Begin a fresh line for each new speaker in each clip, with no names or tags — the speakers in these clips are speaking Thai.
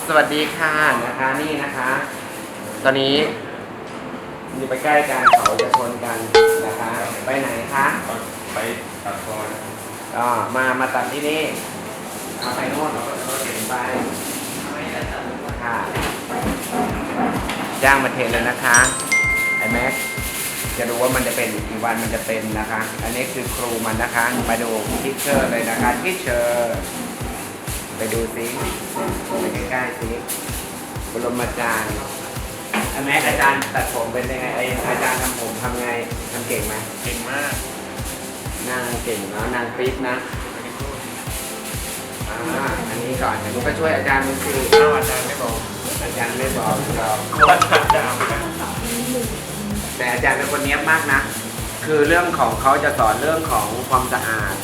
สวัสดีค่ะนะคะนี่นะคะ ตอนนี้อยู่ไปใกล้กันเขาจะชนกันนะคะ ไปไหนคะ
ไปตัดคอนะ
ก็มาตัดที่นี่เอาไปโน่นเราเห็นไปค่ะจ้างมาเทรนแล้วนะคะไอแม็กจะดูว่ามันจะเป็นกี่วันมันจะเป็นนะคะ อันนี้คือครูมันนะคะมาดูทิเชอร์เลยนะคะทิเชอร์ไปดูซิไปใกล้ๆซิบรมอาจารย์แม็กอาจารย์ตัดผมเป็นยังไงอาจารย์ทำผมทำไงทำเก่งไหม
เก่งมาก
นางเก่งเนาะนางปิ๊บนะอันนี้ก่อนเดี๋ยวนุก็ช่วยอาจารย์ดูสิ
อาจารย์ไม่บอก
อาจารย์ไม่บอกหรอก
ว่าจะเอา
แต่อาจารย์เป็นคนเนี้ยบมากนะคือเรื่องของเขาจะสอนเรื่องของความสะอาด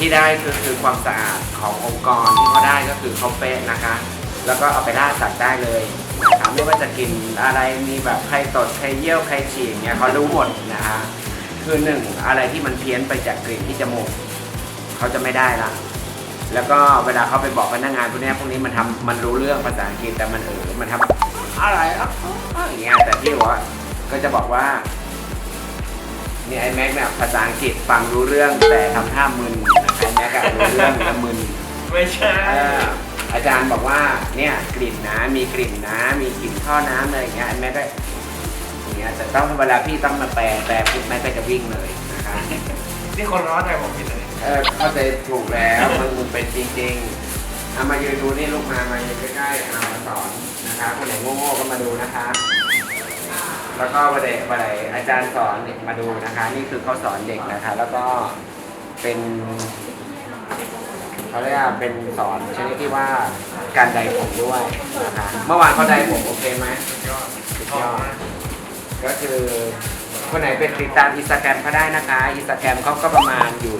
ที่ได้คือความสะอาดขององค์กรที่เขาได้ก็คือเขาเป๊ะนะคะแล้วก็เอาไปล่าสัตว์ได้เลยนะครับไม่ว่าจะกินอะไรมีแบบใครตดใครเยี่ยวใครฉี่เนี่ยเขารู้หมดนะคะคือหนึ่งอะไรที่มันเพี้ยนไปจากกลิ่นที่จมูกเขาจะไม่ได้ละแล้วก็เวลาเขาไปบอกพนักงานพวกนี้มันรู้เรื่องภาษาอังกฤษแต่มันทำอะไรอย่างเงี้ยแต่ที่ว่าก็จะบอกว่านี่ไอ้แม็กเนี่ยภาษาอังกฤษฟังรู้เรื่องแต่ทำท่ามึนไอ้แม็กรู้เรื่องแล้วมึน
ไม่ใช่
อาจารย์บอกว่าเนี่ยกลิ่นนะมีกลิ่นนะมีกลิ่นท่อน้ำอะไรอย่างเงี้ยไอ้แม็กก็อย่างเงี้ยแต่ต้องเวลาพี่ต้องมาแปลปุ๊บแม็กก็จะวิ่งเลยนะคะ
นี่คนร้อนใจผมผิดเลย
เข้าใจถูกแล้วมันเป็นจริงๆเอามายืนดูนี่ลูกมายืนใกล้ๆเอามาสอนนะคะคนไหนโง่ๆก็มาดูนะคะแล้วก็วันไหนอาจารย์สอนมาดูนะคะนี่คือเขาสอนเด็กนะคะแล้วก็เป็นเขาเรียกว่าเป็นสอนชนิดที่ว่าการไดผมด้วยนะคะเมื่อวานเขาไดผมโอเคไหมสุดยอดก็คือคนไหนเป็นติดตามอินสตาแกรมเขาได้นะคะอินสตาแกรมเขาก็ประมาณอยู่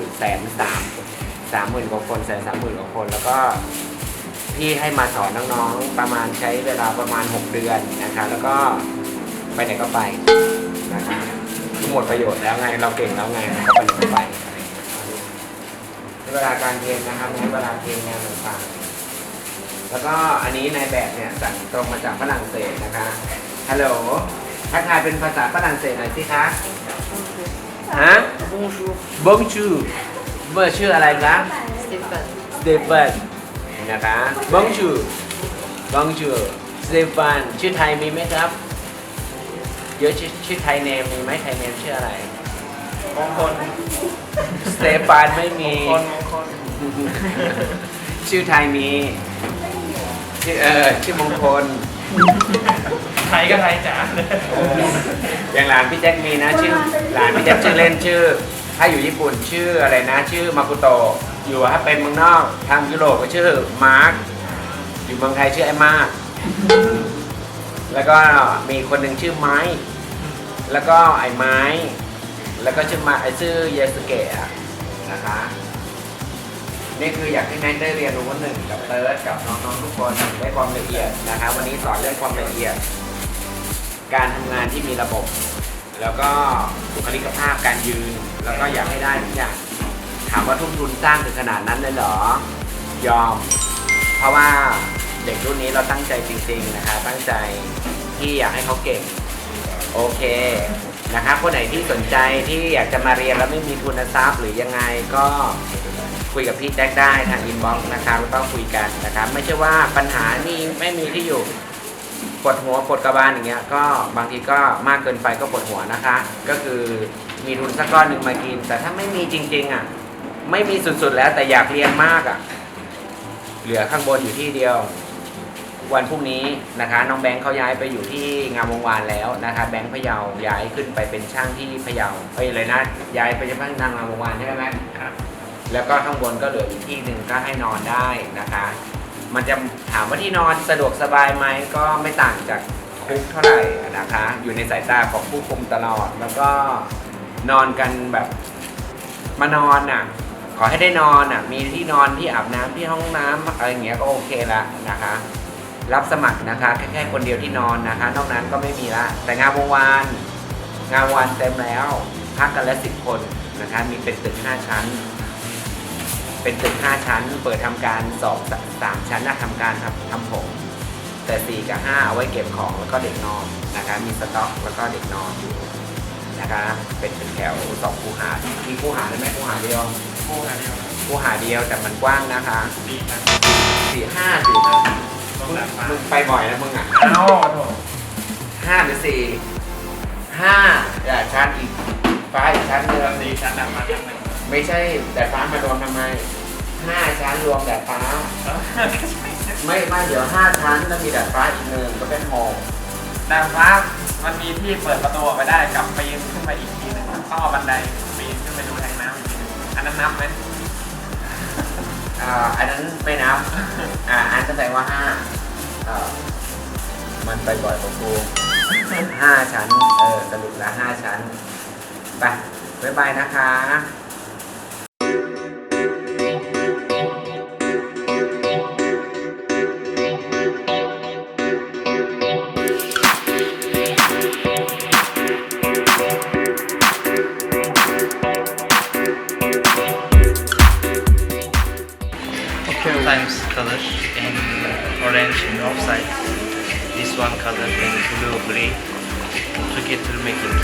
130,000 กว่าคน130,000 กว่าคนแล้วก็ที่ให้มาสอนน้องๆประมาณใช้เวลาประมาณ6 เดือนนะคะแล้วก็ไปไหนก็ไปนะคะหมดประโยชน์แล้วไงเราเก่งแล้วไงก็ไปไหนก็ไปเวลาการเรียนนะครับเวลาเรียนงานต่างๆแล้วก็อันนี้นายแบบเนี่ยสั่งตรงมาจากฝรั่งเศสนะคะฮัลโหลทักทายเป็นภาษาฝรั่งเศสหน่อยสิคะฮะ Bonjour เมื่อชื่ออะไรคะ Stephen นะคะ Bonjour Stephen ชื่อไทยมีไหมครับเยอะชื่อไทยเนมมีไหมไทยเนมชื่ออะไร
มงคล
สเตฟานไม่มี
มงคล
ชื่อไทยมีชื่อมงคล
ไทยก็ไทยจ๋า
อย่างหลานพี่แจ็คมีนะชื่อหลานพี่แจ็คชื่อเล่นชื่อถ้าอยู่ญี่ปุ่นชื่ออะไรนะชื่อมากุโตะอยู่ถ้าเป็นเมืองนอกทางยุโรปก็ชื่อมาร์คอยู่เมืองไทยชื่อไอ้มาร์คแล้วก็มีคนหนึ่งชื่อไม้แล้วก็ไอ้ไม้แล้วก็ชื่อเยสุเกะนะคะนี่คืออยากให้แม็กได้เรียนรู้ว่าหนึ่งกับเติร์ดกับน้องๆทุกคนได้ความละเอียดนะคะวันนี้สอนเรื่องความละเอียดการทำงานที่มีระบบแล้วก็บุคลิกภาพการยืนแล้วก็อยากให้ได้ทุกอย่างถามว่าทุ่มทุนสร้างถึงขนาดนั้นเลยเหรอยอมเพราะว่าเด็กรุ่นนี้เราตั้งใจจริงๆนะคะตั้งใจที่อยากให้เขาเก่งโอเคนะคะคนไหนที่สนใจที่อยากจะมาเรียนแล้วไม่มีทุนทรัพย์หรือยังไงก็คุยกับพี่แจ็คได้ทางอินบ็อกซ์นะคะแล้วก็คุยกันนะคะไม่ใช่ว่าปัญหานี่ไม่มีที่อยู่ปวดหัวปวดกระบาลอย่างเงี้ยก็บางทีก็มากเกินไปก็ปวดหัวนะคะก็คือมีทุนสักก้อนหนึ่งมากินแต่ถ้าไม่มีจริงๆอ่ะไม่มีสุดๆแล้วแต่อยากเรียนมากอ่ะเหลือข้างบนอยู่ที่เดียววันพรุ่งนี้นะคะน้องแบงค์เขาย้ายไปอยู่ที่งามวงวานแล้วนะคะแบงค์พะเยาย้ายขึ้นไปเป็นช่างที่พะเยาเลยนะย้ายไปจะพังนางงามวงวานใช่ไหมครับแล้วก็ข้างบนก็เหลืออีกที่หนึ่งก็ให้นอนได้นะคะมันจะถามว่าที่นอนสะดวกสบายไหมก็ไม่ต่างจากคุกเท่าไหร่นะคะอยู่ในสายตาของผู้คุมตลอดแล้วก็นอนกันแบบมานอนอ่ะขอให้ได้นอนอ่ะมีที่นอนที่อาบน้ำที่ห้องน้ำอะไรอย่างเงี้ยก็โอเคละนะคะรับสมัครนะคะแค่คนเดียวที่นอนนะคะนอกนั้นก็ไม่มีละแต่งานวงวานเต็มแล้วพักกันละ10 คนนะคะมีเป็นตึก5 ชั้น เป็นตึก5ชั้นเปิดทำการ3ชั้นนะทำการทำผมแต่4กับ5เอาไว้เก็บของแล้วก็เด็กนอนนะคะมีสต็อกแล้วก็เด็กนอนอยู่นะคะเป็นแถว2คูหามีคูหาเลยไหมคูหาเดียว
โอ้โหเดียว
คูหาเดียวแต่มันกว้างนะคะ
ดีนะ
4 5สิ มึงไปบ่อยนะมึงอ่ะ
เอ้าโถ
5 หรือ 4 5แต่ชั้นอีกฟ้าอีกชั้นเดิม
ดีชั้นดำมาชั้นหนึ่ง
ไม่ใช่แต่ฟ้ามารวมทำไม5 ชั้นรวมแต่ฟ้า ไม่เดี๋ยว5 ชั้นแล้วมีแต่ฟ้าอีกหนึ่งก็เป็น6
ดาดฟ้ามันมีที่เปิดประตูออกไปได้กับปีนขึ้นไปอีกทีหนึงต้องเอาบันไดปีนขึ้นไปดูแทงน้ำอีกทีหนึงอันนั้นนับไหม
อันนั้นไม่นับ อันแสดงว่ามันไปบ่อยกว่ากู5 ชั้นสรุปแล้ว5 ชั้นไปบ๊ายบายนะคะ
Sometimes color in orange in offside. This one color in blue gray. Together making.